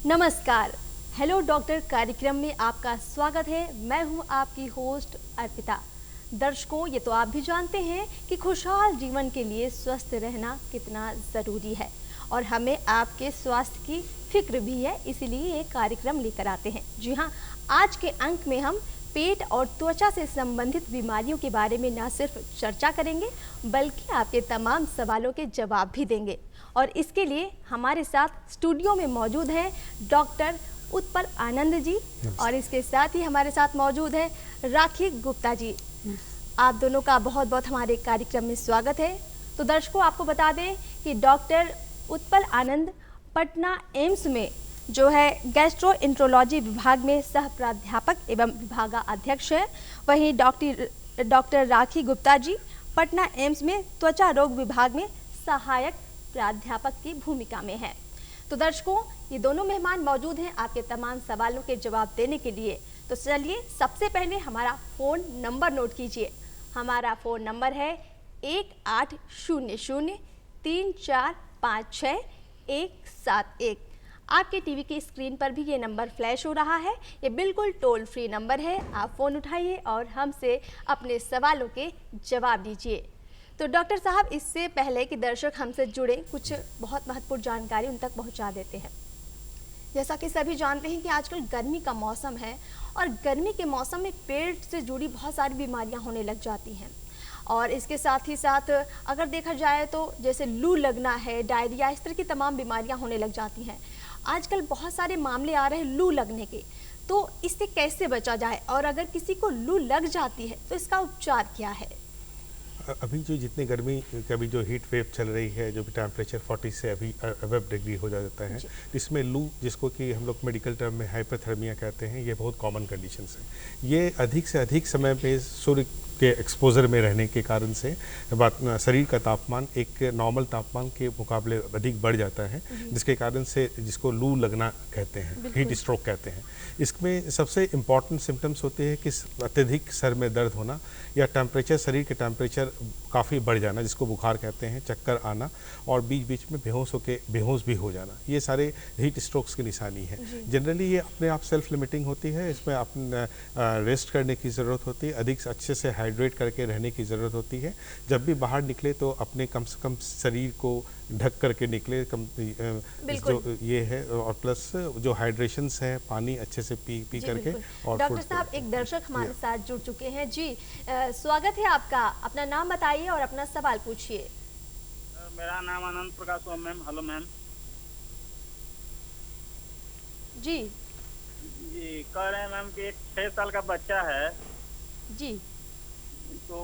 नमस्कार, hello doctor कार्यक्रम में आपका स्वागत है। मैं हूं आपकी होस्ट अर्पिता। दर्शकों, ये तो आप भी जानते हैं कि खुशहाल जीवन के लिए स्वस्थ रहना कितना ज़रूरी है और हमें आपके स्वास्थ्य की फिक्र भी है, इसीलिए ये कार्यक्रम लेकर आते हैं। जी हाँ, आज के अंक में हम पेट और त्वचा से संबंधित बीमारियों के बारे में न सिर्फ चर्चा करेंगे बल्कि आपके तमाम सवालों के जवाब भी देंगे। और इसके लिए हमारे साथ स्टूडियो में मौजूद हैं डॉक्टर उत्पल आनंद जी और इसके साथ ही हमारे साथ मौजूद है राखी गुप्ता जी। आप दोनों का बहुत बहुत हमारे कार्यक्रम में स्वागत है। तो दर्शकों, आपको बता दें कि डॉक्टर उत्पल आनंद पटना एम्स में जो है गैस्ट्रोएंट्रोलॉजी विभाग में सह प्राध्यापक एवं विभागाध्यक्ष है। वहीं डॉक्टर राखी गुप्ता जी पटना एम्स में त्वचा रोग विभाग में सहायक प्राध्यापक की भूमिका में है। तो दर्शकों, ये दोनों मेहमान मौजूद हैं आपके तमाम सवालों के जवाब देने के लिए। तो चलिए सबसे पहले हमारा फ़ोन नंबर नोट कीजिए। हमारा फ़ोन नंबर है 1800-3456-171। आपके टीवी की स्क्रीन पर भी ये नंबर फ्लैश हो रहा है। ये बिल्कुल टोल फ्री नंबर है। आप फ़ोन उठाइए और हमसे अपने सवालों के जवाब दीजिए। तो डॉक्टर साहब, इससे पहले कि दर्शक हमसे जुड़े, कुछ बहुत महत्वपूर्ण जानकारी उन तक पहुंचा देते हैं। जैसा कि सभी जानते हैं कि आजकल गर्मी का मौसम है और गर्मी के मौसम में पेट से जुड़ी बहुत सारी बीमारियां होने लग जाती हैं और इसके साथ ही साथ अगर देखा जाए तो जैसे लू लगना है, डायरिया, इस तरह की तमाम बीमारियां होने लग जाती हैं। आजकल बहुत सारे मामले आ रहे हैं लू लगने के, तो इससे कैसे बचा जाए और अगर किसी को लू लग जाती है तो इसका उपचार क्या है? अभी जो जितनी गर्मी का भी जो हीट वेव चल रही है, जो भी टेम्परेचर 40 से अभी अबव डिग्री हो जाता है, इसमें लू, जिसको कि हम लोग मेडिकल टर्म में हाइपरथर्मिया कहते हैं, ये बहुत कॉमन कंडीशंस है। ये अधिक से अधिक समय पे सूर्य के एक्सपोजर में रहने के कारण से शरीर का तापमान एक नॉर्मल तापमान के मुकाबले अधिक बढ़ जाता है, जिसके कारण से जिसको लू लगना कहते हैं, हीट स्ट्रोक कहते हैं। इसमें सबसे इम्पॉर्टेंट सिम्टम्स होते हैं कि अत्यधिक सर में दर्द होना या टेम्परेचर, शरीर के टेम्परेचर काफ़ी बढ़ जाना, जिसको बुखार कहते हैं, चक्कर आना और बीच बीच में बेहोश भी हो जाना। ये सारे हीट स्ट्रोक्स की निशानी है। जनरली ये अपने आप सेल्फ लिमिटिंग होती है। इसमें अपने रेस्ट करने की ज़रूरत होती है, अधिक अच्छे से हाइड्रेट करके रहने की ज़रूरत होती है। जब भी बाहर निकले तो अपने कम से कम शरीर को ढक करके निकले, जो ये है, और प्लस जो हाइड्रेशंस है, पानी अच्छे से पी करके। और डॉक्टर साहब, एक दर्शक हमारे साथ जुड़ चुके हैं जी। स्वागत है आपका। अपना नाम बताइए और अपना सवाल पूछिए। मेरा नाम अनंत प्रकाश है मैम। हेलो मैम जी। कह रहे हैं मैम कि एक 6 साल का बच्चा है जी, तो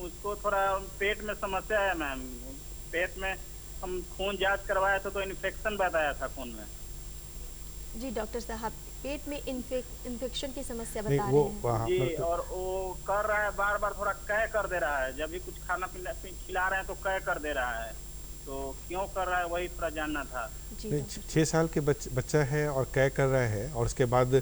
उसको थोड़ा पेट में समस्या है मैम। पेट में हम खून जांच करवाया था तो इन्फेक्शन बताया था खून में। जी डॉक्टर साहब, पेट में इन्फेक्शन की समस्या बता रहे हैं जी, और वो कर रहा है, बार बार थोड़ा कह कर दे रहा है। जब भी कुछ खाना पीना खिला रहे हैं तो कह कर दे रहा है, तो क्यों कर रहा है वही थोड़ा जानना था। 6 साल के बच्चा है और कह कर रहा है, और उसके बाद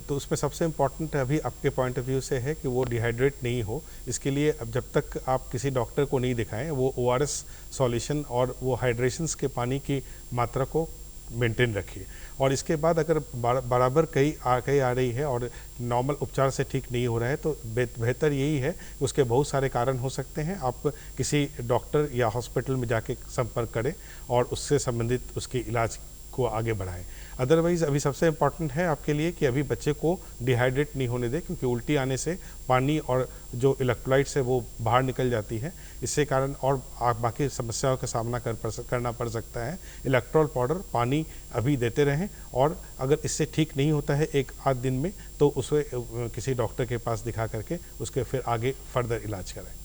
तो उसमें सबसे इम्पॉर्टेंट अभी आपके पॉइंट ऑफ व्यू से है कि वो डिहाइड्रेट नहीं हो। इसके लिए अब जब तक आप किसी डॉक्टर को नहीं दिखाएं, वो ORS सॉल्यूशन और वो हाइड्रेशंस के पानी की मात्रा को मेंटेन रखिए। और इसके बाद अगर बराबर कहीं आ रही है और नॉर्मल उपचार से ठीक नहीं हो रहा है तो बेहतर यही है, उसके बहुत सारे कारण हो सकते हैं। आप किसी डॉक्टर या हॉस्पिटल में जाके संपर्क करें और उससे संबंधित उसके इलाज को आगे बढ़ाएं। अदरवाइज़ अभी सबसे इम्पॉर्टेंट है आपके लिए कि अभी बच्चे को डिहाइड्रेट नहीं होने दें, क्योंकि उल्टी आने से पानी और जो इलेक्ट्रोलाइट्स है वो बाहर निकल जाती है। इससे कारण और बाकी समस्याओं का सामना करना पड़ सकता है। इलेक्ट्रोल पाउडर, पानी अभी देते रहें, और अगर इससे ठीक नहीं होता है 1-8 दिन में तो उसे किसी डॉक्टर के पास दिखा करके उसके फिर आगे फर्दर इलाज कराएं।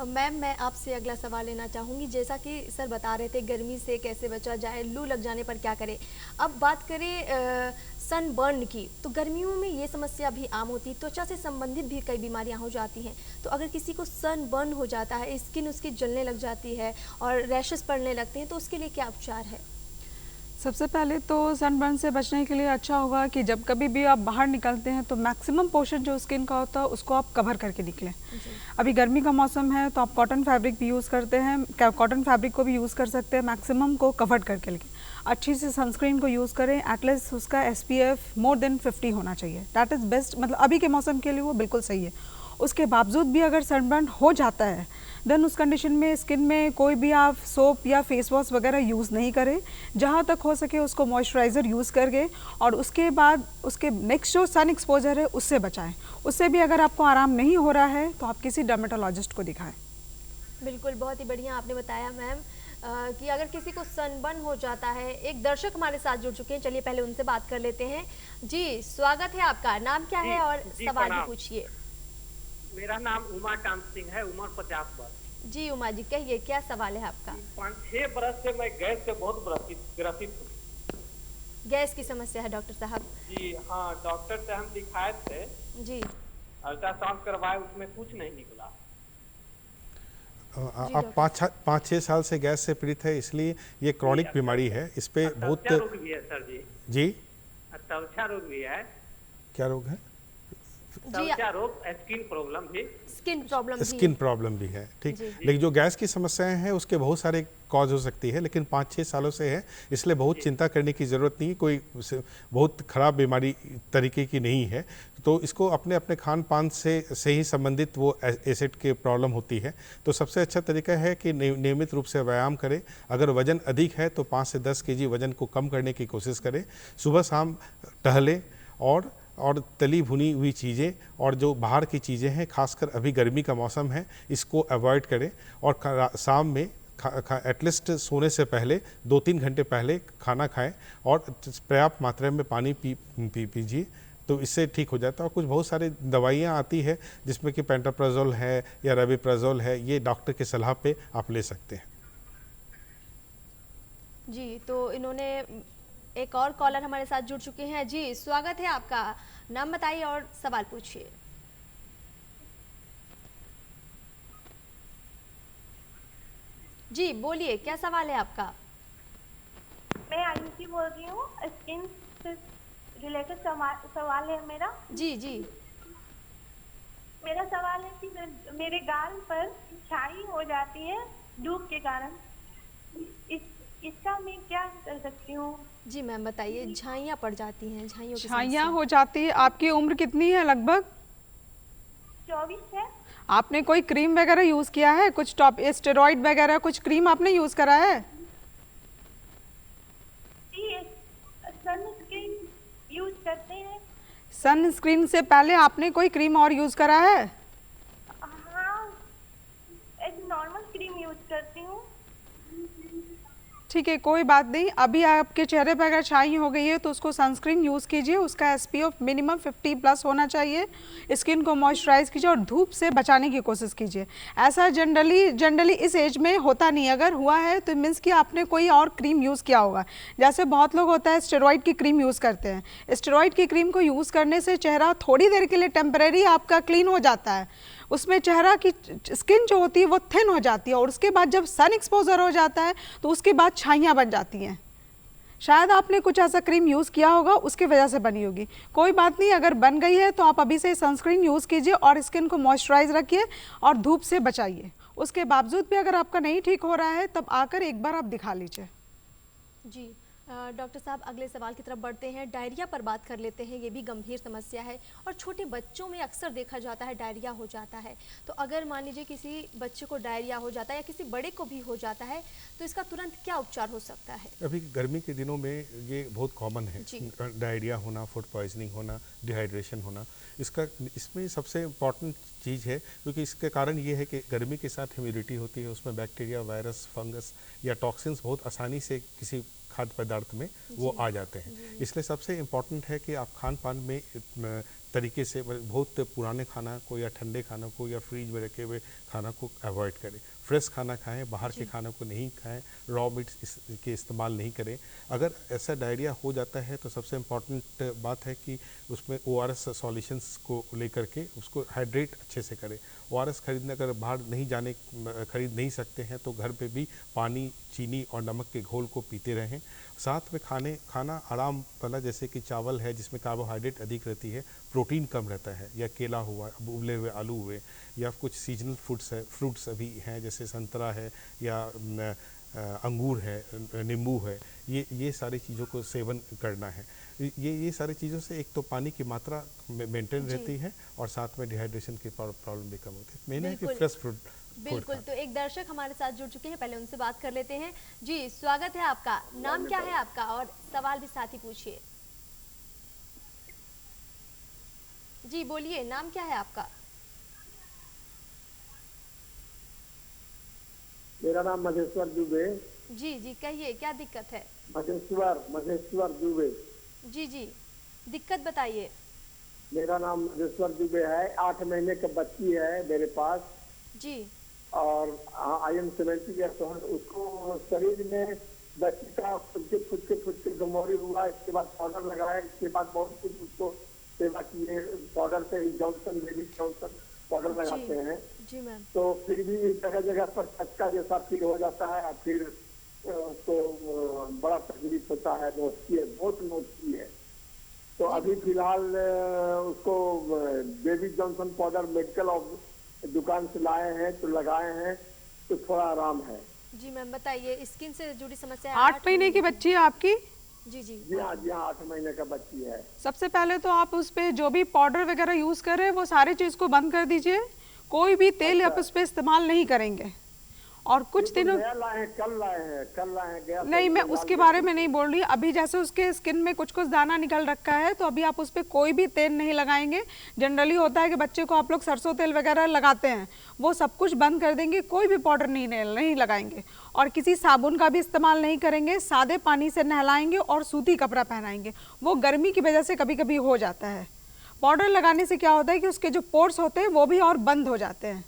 मैम, मैं आपसे अगला सवाल लेना चाहूँगी। जैसा कि सर बता रहे थे गर्मी से कैसे बचा जाए, लू लग जाने पर क्या करें। अब बात करें सनबर्न की, तो गर्मियों में ये समस्या भी आम होती है। त्वचा से संबंधित भी कई बीमारियां हो जाती हैं। तो अगर किसी को सनबर्न हो जाता है, स्किन उसकी जलने लग जाती है और रैशेस पड़ने लगते हैं, तो उसके लिए क्या उपचार है? सबसे पहले तो सनबर्न से बचने के लिए अच्छा होगा कि जब कभी भी आप बाहर निकलते हैं तो मैक्सिमम पोर्शन जो स्किन का होता है उसको आप कवर करके निकलें। अभी गर्मी का मौसम है तो आप कॉटन फैब्रिक भी यूज़ करते हैं, कॉटन फैब्रिक को भी यूज़ कर सकते हैं, मैक्सिमम को कवर करके लेके। अच्छी सी सनस्क्रीन को यूज़ करें, एटलीस्ट उसका SPF मोर देन 50 होना चाहिए। दैट इज़ बेस्ट, मतलब अभी के मौसम के लिए वो बिल्कुल सही है। उसके बावजूद भी अगर सनबर्न हो जाता है देन उस कंडीशन में स्किन में कोई भी आप सोप या फेस वॉश वगैरह यूज़ नहीं करें। जहाँ तक हो सके उसको मॉइस्चराइज़र यूज़ करके और उसके बाद उसके नेक्स्ट जो सन एक्सपोजर है उससे बचाएं। उससे भी अगर आपको आराम नहीं हो रहा है तो आप किसी डर्मेटोलॉजिस्ट को दिखाएं। बिल्कुल, बहुत ही बढ़िया आपने बताया मैम कि अगर किसी को सनबर्न हो जाता है। एक दर्शक हमारे साथ जुड़ चुके हैं, चलिए पहले उनसे बात कर लेते हैं। जी, स्वागत है आपका, नाम क्या है और सवाल भी पूछिए। मेरा नाम उमा कांत सिंह है, उम्र 50 वर्ष। जी उमा जी, कहिए क्या सवाल है आपका? 5-6 बरस से मैं गैस से बहुत ग्रसित हूँ। गैस की समस्या है डॉक्टर साहब? जी हाँ, डॉक्टर से हम दिखाए थे जी। अल्ट्रासाउंड करवाए, उसमें कुछ नहीं निकला। आप 5-6 साल से गैस से पीड़ित है, इसलिए ये क्रॉनिक बीमारी है। इस पे बहुत रोग भी है सर जी। जी, त्वचा रोग भी है। क्या रोग है? त्वचा रोग, स्किन प्रॉब्लम भी। स्किन प्रॉब्लम भी है, ठीक। लेकिन जो गैस की समस्याएं हैं उसके बहुत सारे कॉज हो सकती है, लेकिन 5-6 सालों से है, इसलिए बहुत चिंता करने की ज़रूरत नहीं, कोई बहुत ख़राब बीमारी तरीके की नहीं है। तो इसको अपने अपने खान पान से ही संबंधित वो एसिड की प्रॉब्लम होती है। तो सबसे अच्छा तरीका है कि नियमित रूप से व्यायाम करें। अगर वज़न अधिक है तो 5 से 10 केजी वज़न को कम करने की कोशिश करें। सुबह शाम टहलें और तली भुनी हुई चीज़ें और जो बाहर की चीज़ें हैं, खासकर अभी गर्मी का मौसम है, इसको अवॉइड करें। और शाम में एटलीस्ट सोने से पहले 2-3 घंटे पहले खाना खाएं और पर्याप्त मात्रा में पानी पीजिए, तो इससे ठीक हो जाता है। और कुछ बहुत सारी दवाइयाँ आती है जिसमें कि पेंटाप्राजोल है या रबिप्राजोल है, ये डॉक्टर की सलाह पे आप ले सकते हैं। जी, तो इन्होंने एक और कॉलर हमारे साथ जुड़ चुके हैं। जी, स्वागत है आपका, नाम बताइए और सवाल पूछिए। जी बोलिए, क्या सवाल है आपका? मैं आयुषी बोल रही हूँ, स्किन से रिलेटेड सवाल है मेरा। जी जी। मेरा सवाल है कि मेरे गाल पर छाई हो जाती है धूप के कारण, इसका मैं क्या कर सकती हूँ? जी मैम बताइए, झाइयाँ पड़ जाती हैं, झाइयाँ हो जाती है। आपकी उम्र कितनी है लगभग? 24 है। आपने कोई क्रीम वगैरह यूज़ किया है? कुछ स्टेरॉइड वगैरह कुछ क्रीम आपने यूज़ करा है? सनस्क्रीन यूज करते हैं। सनस्क्रीन से पहले आपने कोई क्रीम और यूज़ करा है? हाँ, एक नॉर्मल क्रीम यूज करती हूँ। ठीक है, कोई बात नहीं। अभी आपके चेहरे पर अगर छाई हो गई है तो उसको सनस्क्रीन यूज़ कीजिए, उसका SPF मिनिमम 50+ होना चाहिए। स्किन को मॉइस्चराइज कीजिए और धूप से बचाने की कोशिश कीजिए। ऐसा जनरली इस एज में होता नहीं, अगर हुआ है तो मीन्स कि आपने कोई और क्रीम यूज़ किया होगा। जैसे बहुत लोग होता है स्टेरॉइड की क्रीम यूज़ करते हैं। स्टेरॉइड की क्रीम को यूज़ करने से चेहरा थोड़ी देर के लिए टेम्परेरी आपका क्लीन हो जाता है, उसमें चेहरा की स्किन जो होती है वो थिन हो जाती है और उसके बाद जब सन एक्सपोजर हो जाता है तो उसके बाद छाइयाँ बन जाती हैं। शायद आपने कुछ ऐसा क्रीम यूज़ किया होगा, उसकी वजह से बनी होगी। कोई बात नहीं, अगर बन गई है तो आप अभी से सनस्क्रीन यूज़ कीजिए और स्किन को मॉइस्चराइज रखिए और धूप से बचाइए। उसके बावजूद भी अगर आपका नहीं ठीक हो रहा है तब आकर एक बार आप दिखा लीजिए। जी डॉक्टर साहब, अगले सवाल की तरफ बढ़ते हैं। डायरिया पर बात कर लेते हैं। ये भी गंभीर समस्या है और छोटे बच्चों में अक्सर देखा जाता है डायरिया हो जाता है। तो अगर मान लीजिए किसी बच्चे को डायरिया हो जाता है या किसी बड़े को भी हो जाता है तो इसका तुरंत क्या उपचार हो सकता है? अभी गर्मी के दिनों में ये बहुत कॉमन है, डायरिया होना, फूड पॉइजनिंग होना, डिहाइड्रेशन होना। इसमें सबसे इम्पॉर्टेंट चीज़ है, क्योंकि इसके कारण ये है कि गर्मी के साथ ह्यूमिडिटी होती है, उसमें बैक्टीरिया, वायरस, फंगस या टॉक्सिन्स बहुत आसानी से किसी खाद्य पदार्थ में वो आ जाते हैं। इसलिए सबसे इम्पॉर्टेंट है कि आप खान पान में तरीके से बहुत पुराने खाना को या ठंडे खाना को या फ्रीज में रखे हुए खाना को अवॉइड करें। फ्रेश खाना खाएं, बाहर के खाना को नहीं खाएं, रॉ मीट्स के इस्तेमाल नहीं करें। अगर ऐसा डायरिया हो जाता है तो सबसे इम्पॉर्टेंट बात है कि उसमें ORS सॉल्यूशंस को लेकर के उसको हाइड्रेट अच्छे से करें। ORS खरीदने अगर बाहर खरीद नहीं सकते हैं तो घर पे भी पानी, चीनी और नमक के घोल को पीते रहें। साथ में खाना आराम वाला, जैसे कि चावल है जिसमें कार्बोहाइड्रेट अधिक रहती है, प्रोटीन कम रहता है, या केला हुआ, उबले हुए आलू हुए, या कुछ सीजनल फ्रूट्स अभी हैं जैसे संतरा है या अंगूर है, नींबू है, ये सारी चीज़ों को सेवन करना है। ये सारी चीज़ों से एक तो पानी की मात्रा मेंटेन रहती है और साथ में डिहाइड्रेशन की प्रॉब्लम भी कम होती है। मेन है कि फ्रेश फ्रूट। बिल्कुल, तो एक दर्शक हमारे साथ जुड़ चुके हैं, पहले उनसे बात कर लेते हैं। जी, स्वागत है आपका। नाम क्या है आपका और सवाल भी साथ ही पूछिए। जी बोलिए, नाम क्या है आपका? मेरा नाम महेश्वर दुबे। जी जी कहिए, क्या दिक्कत है? महेश्वर दुबे। जी जी, दिक्कत बताइए। मेरा नाम महेश्वर दुबे है। 8 महीने की बच्ची है मेरे पास जी और आई एम 70 ईयर्स ओल्ड। उसको शरीर में बच्ची का फुटके गमौरी हुआ। इसके बाद पाउडर लगाया, इसके बाद बहुत कुछ उसको सेवा किए। पाउडर से जॉनसन बेबी जॉनसन पाउडर लगाते हैं। जी मैम। तो फिर भी जगह जगह पर चटका जैसा फील हो जाता है और फिर उसको बड़ा तकलीफ होता है। बहुत नोचती है। तो अभी फिलहाल उसको बेबी जॉनसन पाउडर मेडिकल दुकान से लाए हैं तो लगाए हैं तो थोड़ा आराम है। जी मैम बताइए, स्किन से जुड़ी समस्या। 8 महीने की बच्ची है आपकी? जी जी जी हाँ 8 महीने का बच्ची है। सबसे पहले तो आप उस पे जो भी पाउडर वगैरह यूज कर रहे हैं वो सारी चीज को बंद कर दीजिए। कोई भी तेल आप उस पे इस्तेमाल नहीं करेंगे और कुछ दिनों कल लाए हैं गया। नहीं, मैं उसके बारे में नहीं बोल रही। अभी जैसे उसके स्किन में कुछ दाना निकल रखा है तो अभी आप उस पर कोई भी तेल नहीं लगाएंगे। जनरली होता है कि बच्चे को आप लोग सरसों तेल वगैरह लगाते हैं, वो सब कुछ बंद कर देंगे। कोई भी पाउडर नहीं लगाएंगे और किसी साबुन का भी इस्तेमाल नहीं करेंगे। सादे पानी से नहलाएंगे और सूती कपड़ा पहनाएंगे। वो गर्मी की वजह से कभी कभी हो जाता है। पाउडर लगाने से क्या होता है कि उसके जो पोर्स होते हैं वो भी और बंद हो जाते हैं।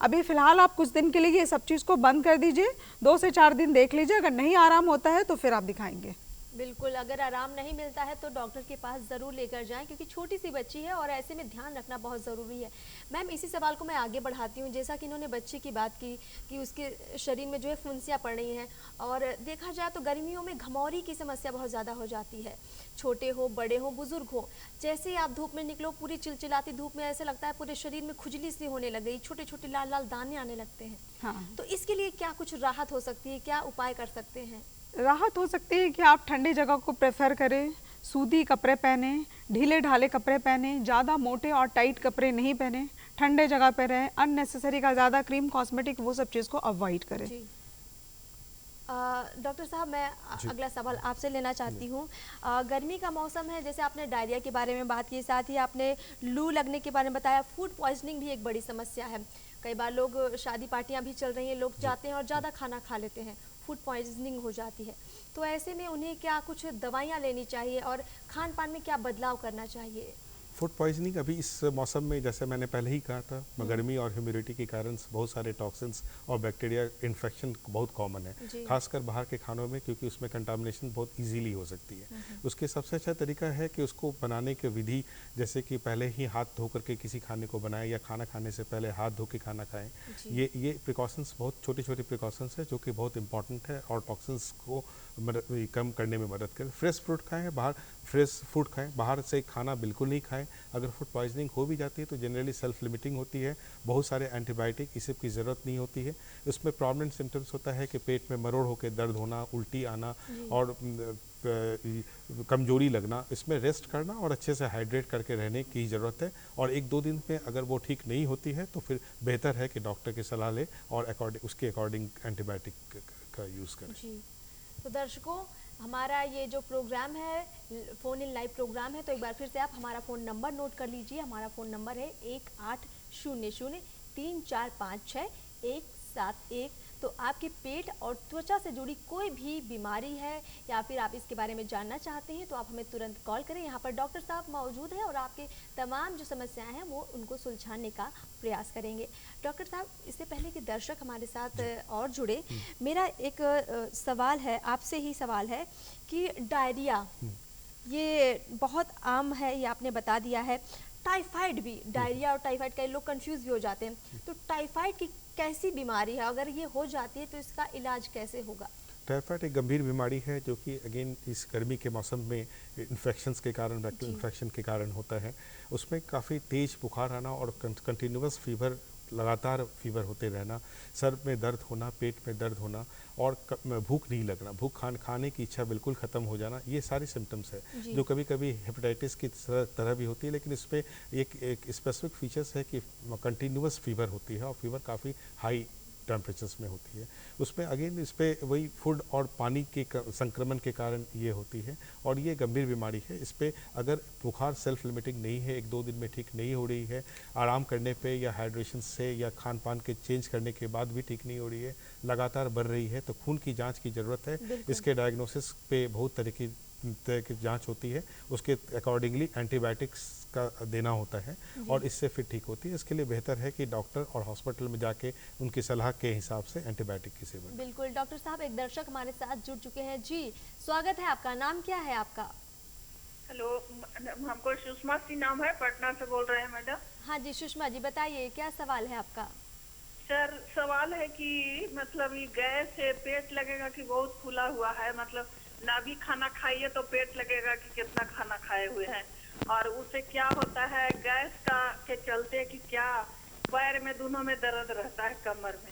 अभी फिलहाल आप कुछ दिन के लिए ये सब चीज़ को बंद कर दीजिए। 2 से 4 दिन देख लीजिए, अगर नहीं आराम होता है तो फिर आप दिखाएंगे। बिल्कुल, अगर आराम नहीं मिलता है तो डॉक्टर के पास ज़रूर लेकर जाएं, क्योंकि छोटी सी बच्ची है और ऐसे में ध्यान रखना बहुत ज़रूरी है। मैम इसी सवाल को मैं आगे बढ़ाती हूँ। जैसा कि इन्होंने बच्चे की बात की कि उसके शरीर में जो है फुंसियाँ पड़ रही हैं और देखा जाए तो गर्मियों में घमौरी की समस्या बहुत ज़्यादा हो जाती है। छोटे हो, बड़े हो, बुजुर्ग हो, जैसे ही आप धूप में निकलो, पूरी चिलचिलाती धूप में ऐसे लगता है पूरे शरीर में खुजली सी होने लग गई, छोटे छोटे लाल लाल दाने आने लगते हैं। हाँ, तो इसके लिए क्या कुछ राहत हो सकती है, क्या उपाय कर सकते हैं? राहत हो सकती है कि आप ठंडी जगह को प्रेफर करें, सूती कपड़े पहने, ढीले ढाले कपड़े पहने, ज़्यादा मोटे और टाइट कपड़े नहीं पहने, ठंडे जगह पर रहें, अननेसेसरी का ज़्यादा क्रीम कॉस्मेटिक वो सब चीज़ को अवॉइड करें। जी डॉक्टर साहब, मैं अगला सवाल आपसे लेना चाहती हूँ। गर्मी का मौसम है, जैसे आपने डायरिया के बारे में बात की, साथ ही आपने लू लगने के बारे में बताया। फूड पॉइजनिंग भी एक बड़ी समस्या है। कई बार लोग, शादी पार्टियां भी चल रही हैं, लोग जाते हैं और ज़्यादा खाना खा लेते हैं, फूड पॉइजनिंग हो जाती है। तो ऐसे में उन्हें क्या कुछ दवाइयाँ लेनी चाहिए और खान पान में क्या बदलाव करना चाहिए? फूड पॉइजनिंग अभी इस मौसम में, जैसे मैंने पहले ही कहा था, गर्मी और ह्यूमिडिटी के कारण बहुत सारे टॉक्सिन्स और बैक्टीरिया इन्फेक्शन बहुत कॉमन है, खासकर बाहर के खानों में, क्योंकि उसमें कंटामिनेशन बहुत इजीली हो सकती है। उसके सबसे अच्छा तरीका है कि उसको बनाने की विधि, जैसे कि पहले ही हाथ धो करके किसी खाने को बनाएं या खाना खाने से पहले हाथ धो के खाना खाएं। ये प्रिकॉशंस बहुत छोटी छोटी प्रिकॉशंस है जो कि बहुत इंपॉर्टेंट है और टॉक्सिन्स को कम करने में मदद करें। फ्रेश फ्रूट खाएं, बाहर फ्रेश फूड खाएं, बाहर से खाना बिल्कुल नहीं खाएं। अगर फूड पॉइजनिंग हो भी जाती है तो जनरली सेल्फ लिमिटिंग होती है, बहुत सारे एंटीबायोटिक इस सब की ज़रूरत नहीं होती है। उसमें प्रोमिनेंट सिम्टम्स होता है कि पेट में मरोड़ होकर दर्द होना, उल्टी आना और कमजोरी लगना। इसमें रेस्ट करना और अच्छे से हाइड्रेट करके रहने की ज़रूरत है और 1-2 दिन में अगर वो ठीक नहीं होती है तो फिर बेहतर है कि डॉक्टर की सलाह लें और उसके अकॉर्डिंग एंटीबायोटिक का यूज़ करें। जी, तो दर्शकों, हमारा ये जो प्रोग्राम है, फ़ोन इन लाइव प्रोग्राम है, तो एक बार फिर से आप हमारा फ़ोन नंबर नोट कर लीजिए। हमारा फ़ोन नंबर है 1800-3456-171। तो आपके पेट और त्वचा से जुड़ी कोई भी बीमारी है या फिर आप इसके बारे में जानना चाहते हैं तो आप हमें तुरंत कॉल करें। यहाँ पर डॉक्टर साहब मौजूद हैं और आपके तमाम जो समस्याएं हैं वो उनको सुलझाने का प्रयास करेंगे। डॉक्टर साहब, इससे पहले कि दर्शक हमारे साथ और जुड़े, मेरा एक सवाल है, आपसे ही सवाल है कि डायरिया ये बहुत आम है, ये आपने बता दिया है। टाइफाइड भी, डायरिया और टाइफाइड, कई लोग कंफ्यूज भी हो जाते हैं। तो टाइफाइड की कैसी बीमारी है, अगर ये हो जाती है तो इसका इलाज कैसे होगा? टाइफाइड एक गंभीर बीमारी है जो कि अगेन इस गर्मी के मौसम में इन्फेक्शंस के कारण, बैक्टीरियल इन्फेक्शन के कारण होता है। उसमें काफ़ी तेज बुखार आना और कंटिन्यूस फीवर लगातार फीवर होते रहना, सर में दर्द होना, पेट में दर्द होना और भूख नहीं लगना, भूख खाने की इच्छा बिल्कुल ख़त्म हो जाना, ये सारे सिम्टम्स है जो कभी कभी हेपेटाइटिस की तरह भी होती है। लेकिन इस पर एक स्पेसिफिक फीचर्स है कि कंटिन्यूअस फीवर होती है और फीवर काफ़ी हाई टेम्परेचर्स में होती है। उसमें अगेन इस पर वही फूड और पानी के संक्रमण के कारण ये होती है और ये गंभीर बीमारी है। इस पर अगर बुखार सेल्फ लिमिटिंग नहीं है, 1-2 दिन में ठीक नहीं हो रही है, आराम करने पे या हाइड्रेशन से या खान पान के चेंज करने के बाद भी ठीक नहीं हो रही है, लगातार बढ़ रही है, तो खून की जांच की ज़रूरत है। इसके डायग्नोसिस पे बहुत तरह की जांच होती है, उसके अकॉर्डिंगली एंटीबायोटिक्स का देना होता है और इससे फिर ठीक होती है। इसके लिए बेहतर है कि डॉक्टर और हॉस्पिटल में जाके उनकी सलाह के हिसाब से एंटीबायोटिक की सेवन। बिल्कुल डॉक्टर साहब, एक दर्शक हमारे साथ जुड़ चुके हैं। जी स्वागत है आपका, नाम क्या है आपका? हेलो, हमको सुषमा सिंह नाम है, पटना से बोल रहे हैं मैडम। हाँ जी सुषमा जी, बताइए क्या सवाल है आपका? सर सवाल है कि मतलब ये गैस से पेट लगेगा कि बहुत फूला हुआ है, मतलब ना भी खाना खाइए तो पेट लगेगा कि कितना खाना खाए हुए हैं, और उससे क्या होता है गैस का के चलते कि क्या पैर में दोनों में दर्द रहता है, कमर में।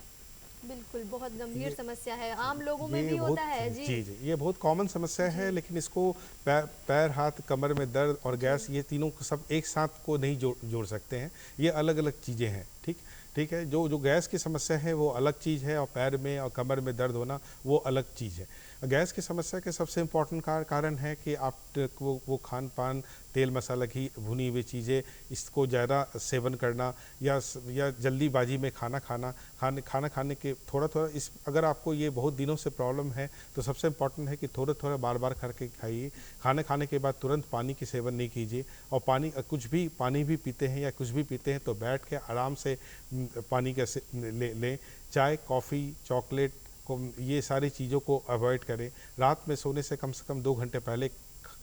बिल्कुल बहुत गंभीर समस्या है, आम लोगों में भी होता है। जी जी, ये बहुत कॉमन समस्या है, लेकिन इसको पैर हाथ कमर में दर्द और गैस, ये तीनों को सब एक साथ को नहीं जोड़ सकते हैं, ये अलग अलग चीज़ें हैं। ठीक है, जो गैस की समस्या है वो अलग चीज़ है और पैर में और कमर में दर्द होना वो अलग चीज़ है। गैस की समस्या के सबसे इम्पोर्टेंट कारण है कि आप वो खान पान, तेल मसाला घी, भुनी हुई चीज़ें, इसको ज़्यादा सेवन करना या जल्दीबाजी में खाना खाने के थोड़ा इस अगर आपको ये बहुत दिनों से प्रॉब्लम है तो सबसे इम्पोर्टेंट है कि थोड़ा बार करके खाइए। खाने के बाद तुरंत पानी की सेवन नहीं कीजिए, और पानी भी पीते हैं या कुछ भी पीते हैं तो बैठ के आराम से पानी कैसे लें। चाय, कॉफ़ी, चॉकलेट ये सारी चीज़ों को अवॉइड करें। रात में सोने से कम 2 घंटे पहले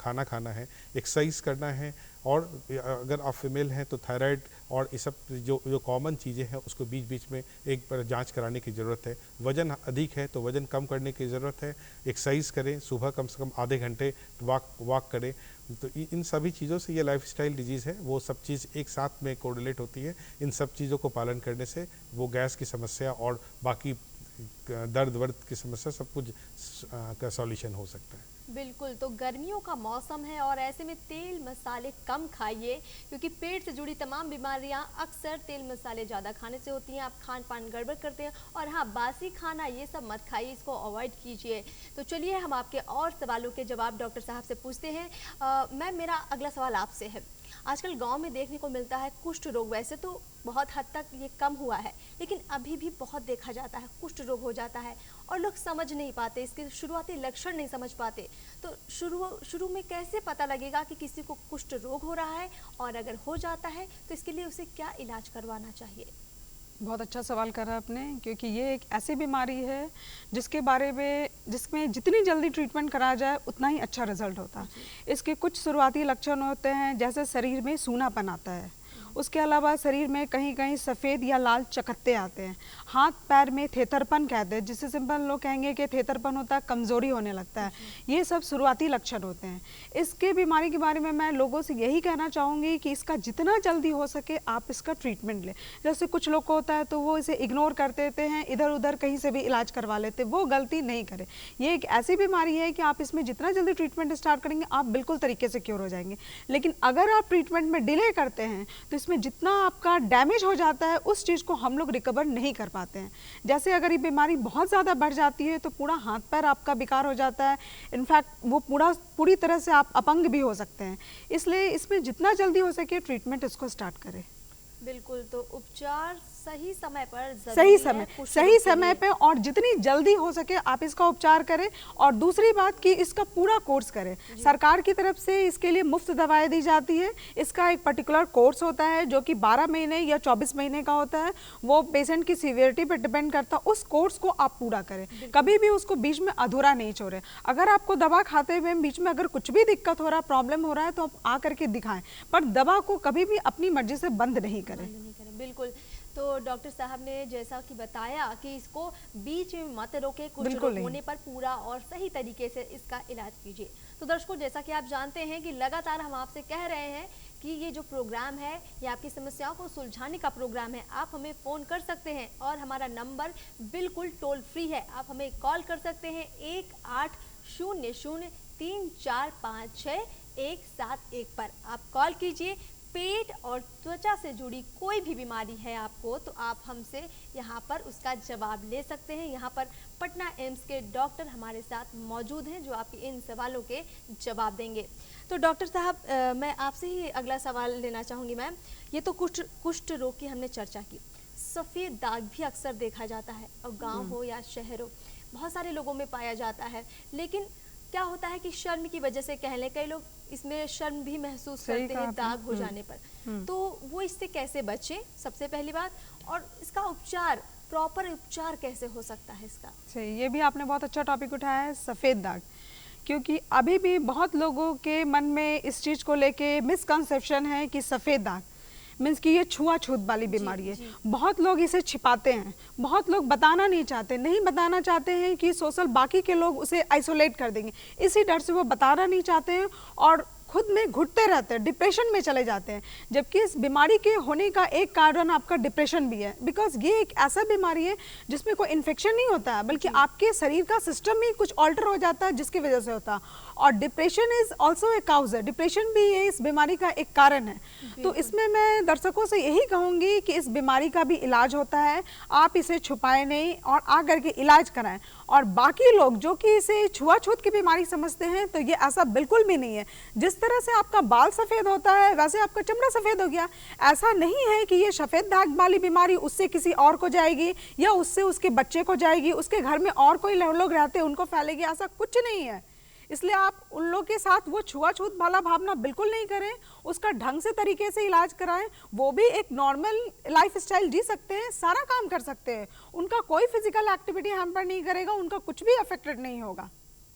खाना खाना है, एक्सरसाइज करना है, और अगर आप फीमेल हैं तो थायराइड और ये सब जो कॉमन चीज़ें हैं उसको बीच में एक बार जांच कराने की ज़रूरत है। वज़न अधिक है तो वज़न कम करने की ज़रूरत है। एक्सरसाइज करें, सुबह कम से कम आधे घंटे वॉक करें। तो इन सभी चीज़ों से ये लाइफस्टाइल डिजीज़ है, वो सब चीज़ एक साथ में कोरिलेट होती है। इन सब चीज़ों को पालन करने से वो गैस की समस्या और बाकी दर्द की समस्या सब कुछ का सॉल्यूशन हो सकता है। बिल्कुल, तो गर्मियों का मौसम है और ऐसे में तेल मसाले कम खाइए, क्योंकि पेट से जुड़ी तमाम बीमारियां अक्सर तेल मसाले ज़्यादा खाने से होती हैं। आप खान पान गड़बड़ करते हैं, और हाँ, बासी खाना ये सब मत खाइए, इसको अवॉइड कीजिए। तो चलिए हम आपके और सवालों के जवाब डॉक्टर साहब से पूछते हैं। मैम, मेरा अगला सवाल आपसे है। आजकल गांव में देखने को मिलता है कुष्ठ रोग, वैसे तो बहुत हद तक ये कम हुआ है, लेकिन अभी भी बहुत देखा जाता है, कुष्ठ रोग हो जाता है और लोग समझ नहीं पाते, इसके शुरुआती लक्षण नहीं समझ पाते। तो शुरू में कैसे पता लगेगा कि किसी को कुष्ठ रोग हो रहा है, और अगर हो जाता है तो इसके लिए उसे क्या इलाज करवाना चाहिए? बहुत अच्छा सवाल करा आपने, क्योंकि ये एक ऐसी बीमारी है जिसमें जितनी जल्दी ट्रीटमेंट कराया जाए उतना ही अच्छा रिजल्ट होता है। इसके कुछ शुरुआती लक्षण होते हैं, जैसे शरीर में सूनापन आता है, उसके अलावा शरीर में कहीं कहीं सफ़ेद या लाल चकत्ते आते हैं, हाथ पैर में थेथरपन कहते हैं, जिससे सिंपल लोग कहेंगे कि थेथरपन होता है, कमज़ोरी होने लगता है। ये सब शुरुआती लक्षण होते हैं। इसके बीमारी के बारे में मैं लोगों से यही कहना चाहूँगी कि इसका जितना जल्दी हो सके आप इसका ट्रीटमेंट लें। जैसे कुछ लोग को होता है तो वो इसे इग्नोर कर देते हैं, इधर उधर कहीं से भी इलाज करवा लेते हैं, वो गलती नहीं करें। ये एक ऐसी बीमारी है कि आप इसमें जितना जल्दी ट्रीटमेंट स्टार्ट करेंगे आप बिल्कुल तरीके से क्योर हो जाएंगे। लेकिन अगर आप ट्रीटमेंट में डिले करते हैं तो इसमें जितना आपका डैमेज हो जाता है उस चीज़ को हम लोग रिकवर नहीं कर पाते हैं। जैसे अगर ये बीमारी बहुत ज़्यादा बढ़ जाती है तो पूरा हाथ पैर आपका बेकार हो जाता है, इनफैक्ट वो पूरी तरह से आप अपंग भी हो सकते हैं। इसलिए इसमें जितना जल्दी हो सके ट्रीटमेंट इसको स्टार्ट करें। बिल्कुल, तो उपचार सही समय पर सही समय पे और जितनी जल्दी हो सके आप इसका उपचार करें। और दूसरी बात कि इसका पूरा कोर्स करें। सरकार की तरफ से इसके लिए मुफ्त दवाएं दी जाती है। इसका एक पर्टिकुलर कोर्स होता है जो कि 12 महीने या 24 महीने का होता है, वो पेशेंट की सीवियरिटी पर डिपेंड करता है। उस कोर्स को आप पूरा करें, कभी भी उसको बीच में अधूरा नहीं छोड़ें। अगर आपको दवा खाते हुए बीच में अगर कुछ भी दिक्कत हो रहा है, प्रॉब्लम हो रहा है, तो आप आ करके दिखाएं, पर दवा को कभी भी अपनी मर्जी से बंद नहीं करें। बिल्कुल, तो डॉक्टर साहब ने जैसा कि बताया कि इसको बीच में मत रोके, कुछ रोग होने पर पूरा और सही तरीके से इसका इलाज कीजिए। तो दर्शकों, जैसा कि आप जानते हैं कि लगातार हम आपसे कह रहे हैं कि ये जो प्रोग्राम है ये आपकी समस्याओं को सुलझाने का प्रोग्राम है। आप हमें फ़ोन कर सकते हैं और हमारा नंबर बिल्कुल टोल फ्री है। आप हमें कॉल कर सकते हैं 1800-3456-171 पर। आप कॉल कीजिए। पेट और त्वचा से जुड़ी कोई भी बीमारी है आपको तो आप हमसे यहाँ पर उसका जवाब ले सकते हैं। यहाँ पर पटना एम्स के डॉक्टर हमारे साथ मौजूद हैं जो आपके इन सवालों के जवाब देंगे। तो डॉक्टर साहब मैं आपसे ही अगला सवाल लेना चाहूँगी मैम। ये तो कुष्ठ रोग की हमने चर्चा की। सफ़ेद दाग भी अक्सर देखा जाता है और गाँव हो या शहर हो बहुत सारे लोगों में पाया जाता है, लेकिन क्या होता है कि शर्म की वजह से कह लें, कई लोग इसमें शर्म भी महसूस करते हैं दाग हो जाने पर, तो वो इससे कैसे बचें सबसे पहली बात, और इसका उपचार प्रॉपर उपचार कैसे हो सकता है इसका? सही, ये भी आपने बहुत अच्छा टॉपिक उठाया है, सफ़ेद दाग। क्योंकि अभी भी बहुत लोगों के मन में इस चीज़ को लेके मिसकंसेप्शन है कि सफ़ेद दाग मीन्स कि ये छुआछूत वाली बीमारी है। बहुत लोग इसे छिपाते हैं, बहुत लोग बताना नहीं चाहते हैं कि सोशल बाकी के लोग उसे आइसोलेट कर देंगे, इसी डर से वो बताना नहीं चाहते हैं और खुद में घुटते रहते हैं, डिप्रेशन में चले जाते हैं। जबकि इस बीमारी के होने का एक कारण आपका डिप्रेशन भी है, बिकॉज ये एक ऐसा बीमारी है जिसमें कोई इन्फेक्शन नहीं होता है, बल्कि आपके शरीर का सिस्टम ही कुछ ऑल्टर हो जाता है जिसकी वजह से होता है। और depression is also a cause है, डिप्रेशन भी ये इस बीमारी का एक कारण है। तो इसमें मैं दर्शकों से यही कहूँगी कि इस बीमारी का भी इलाज होता है, आप इसे छुपाएं नहीं और आकर के इलाज कराएं। और बाकी लोग जो कि इसे छुआछूत की बीमारी समझते हैं, तो ये ऐसा बिल्कुल भी नहीं है। जिस तरह से आपका बाल सफ़ेद होता है वैसे आपका चमड़ा सफ़ेद हो गया, ऐसा नहीं है कि ये सफ़ेद दाग वाली बीमारी उससे किसी और को जाएगी या उससे उसके बच्चे को जाएगी, उसके घर में और कोई लोग रहते हैं उनको फैलेगी, ऐसा कुछ नहीं है। इसलिए आप उन लोगों के साथ वो छुआछूत वाला भावना बिल्कुल नहीं करें, उसका ढंग से तरीके से इलाज कराएं। वो भी एक नॉर्मल लाइफ स्टाइल जी सकते हैं, सारा काम कर सकते हैं, उनका कोई फिजिकल एक्टिविटी हैम्पर नहीं करेगा, उनका कुछ भी अफेक्टेड नहीं होगा।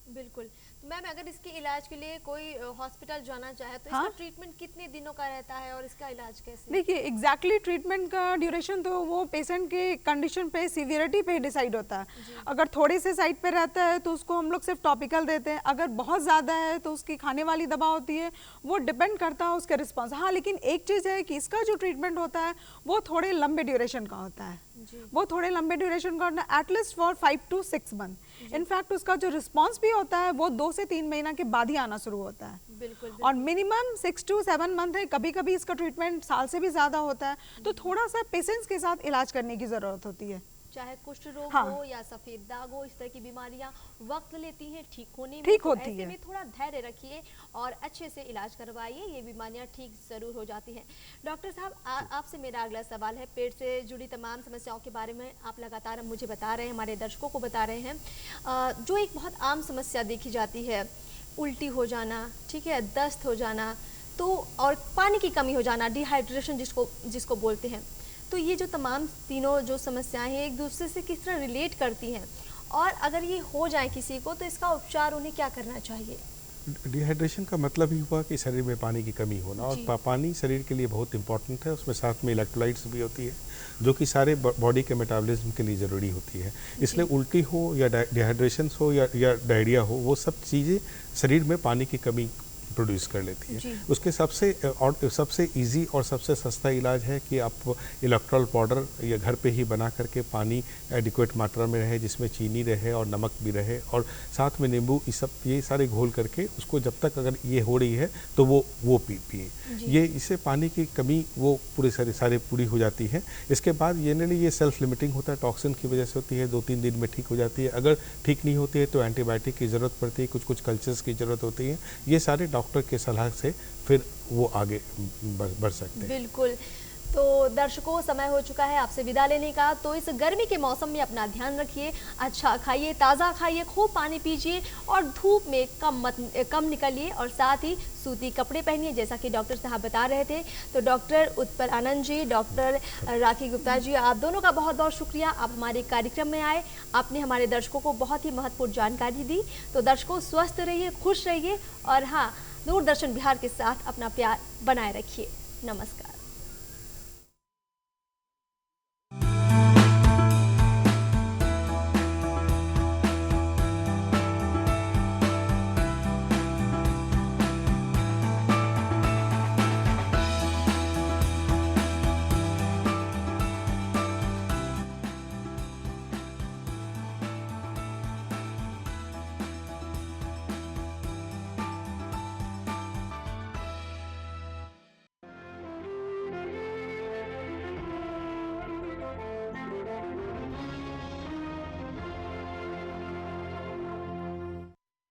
बिल्कुल। तो मैम अगर इसके इलाज के लिए कोई हॉस्पिटल जाना चाहे तो इसका ट्रीटमेंट कितने दिनों का रहता है और इसका इलाज कैसे? देखिए एग्जैक्टली ट्रीटमेंट का ड्यूरेशन तो वो पेशेंट के कंडीशन पे, सीवियरिटी पे डिसाइड होता है। अगर थोड़े से साइड पे रहता है तो उसको हम लोग सिर्फ टॉपिकल देते हैं, अगर बहुत ज़्यादा है तो उसकी खाने वाली दवा होती है, वो डिपेंड करता है उसके रिस्पॉन्स। हाँ, लेकिन एक चीज़ है कि इसका जो ट्रीटमेंट होता है वो थोड़े लंबे ड्यूरेशन का होता है, वो थोड़े लंबे ड्यूरेशन का होता है, at least for 5 to 6 month. In fact उसका जो रिस्पॉन्स भी होता है वो 2 से 3 महीना के बाद ही आना शुरू होता है। बिल्कुल। और मिनिमम 6 to 7 मंथ है, कभी कभी इसका ट्रीटमेंट साल से भी ज़्यादा होता है। तो थोड़ा सा पेशेंस के साथ इलाज करने की ज़रूरत होती है। चाहे कुष्ठ रोग हो या सफेद दाग हो, इस तरह की बीमारियां वक्त लेती हैं ठीक होने में, ठीक तो होती ऐसे है। में थोड़ा धैर्य रखिए और अच्छे से इलाज करवाइए, ये बीमारियां ठीक जरूर हो जाती हैं। डॉक्टर साहब आपसे मेरा अगला सवाल है, पेट से जुड़ी तमाम समस्याओं के बारे में आप लगातार मुझे बता रहे हैं, हमारे दर्शकों को बता रहे हैं। जो एक बहुत आम समस्या देखी जाती है, उल्टी हो जाना, ठीक है, दस्त हो जाना, तो और पानी की कमी हो जाना, डिहाइड्रेशन जिसको बोलते हैं, तो ये जो तमाम तीनों जो समस्याएं हैं एक दूसरे से किस तरह रिलेट करती हैं, और अगर ये हो जाए किसी को तो इसका उपचार उन्हें क्या करना चाहिए? डिहाइड्रेशन का मतलब ही हुआ कि शरीर में पानी की कमी होना, और पानी शरीर के लिए बहुत इंपॉर्टेंट है। उसमें साथ में इलेक्ट्रोलाइट्स भी होती है जो कि सारे बॉडी के मेटाबॉलिज्म के लिए ज़रूरी होती है। इसलिए उल्टी हो या डिहाइड्रेशन हो या डायरिया हो, वो सब चीज़ें शरीर में पानी की कमी प्रोड्यूस कर लेती है। उसके सबसे इजी और सबसे सस्ता इलाज है कि आप इलेक्ट्रॉल पाउडर या घर पे ही बना करके पानी एडिक्वेट मात्रा में रहे, जिसमें चीनी रहे और नमक भी रहे और साथ में नींबू, ये सारे घोल करके उसको जब तक अगर ये हो रही है तो वो पिए। ये इससे पानी की कमी वो पूरे सारे पूरी हो जाती है। इसके बाद ये सेल्फ लिमिटिंग होता है, टॉक्सिन की वजह से होती है, 2-3 दिन में ठीक हो जाती है। अगर ठीक नहीं होती है तो एंटीबायोटिक की ज़रूरत पड़ती है, कुछ कल्चर्स की ज़रूरत होती है। ये सारे डॉक्टर के सलाह से फिर वो आगे बढ़ सकते हैं। बिल्कुल। तो दर्शकों, समय हो चुका है आपसे विदा लेने का। तो इस गर्मी के मौसम में अपना ध्यान रखिए, अच्छा खाइए, ताज़ा खाइए, खूब पानी पीजिए और धूप में कम निकलिए, और साथ ही सूती कपड़े पहनिए जैसा कि डॉक्टर साहब बता रहे थे। तो डॉक्टर उत्पल आनंद जी, डॉक्टर राखी गुप्ता जी, आप दोनों का बहुत बहुत शुक्रिया, आप हमारे कार्यक्रम में आए, आपने हमारे दर्शकों को बहुत ही महत्वपूर्ण जानकारी दी। तो दर्शकों, स्वस्थ रहिए, खुश रहिए और हाँ, दूरदर्शन बिहार के साथ अपना प्यार बनाए रखिए। नमस्कार।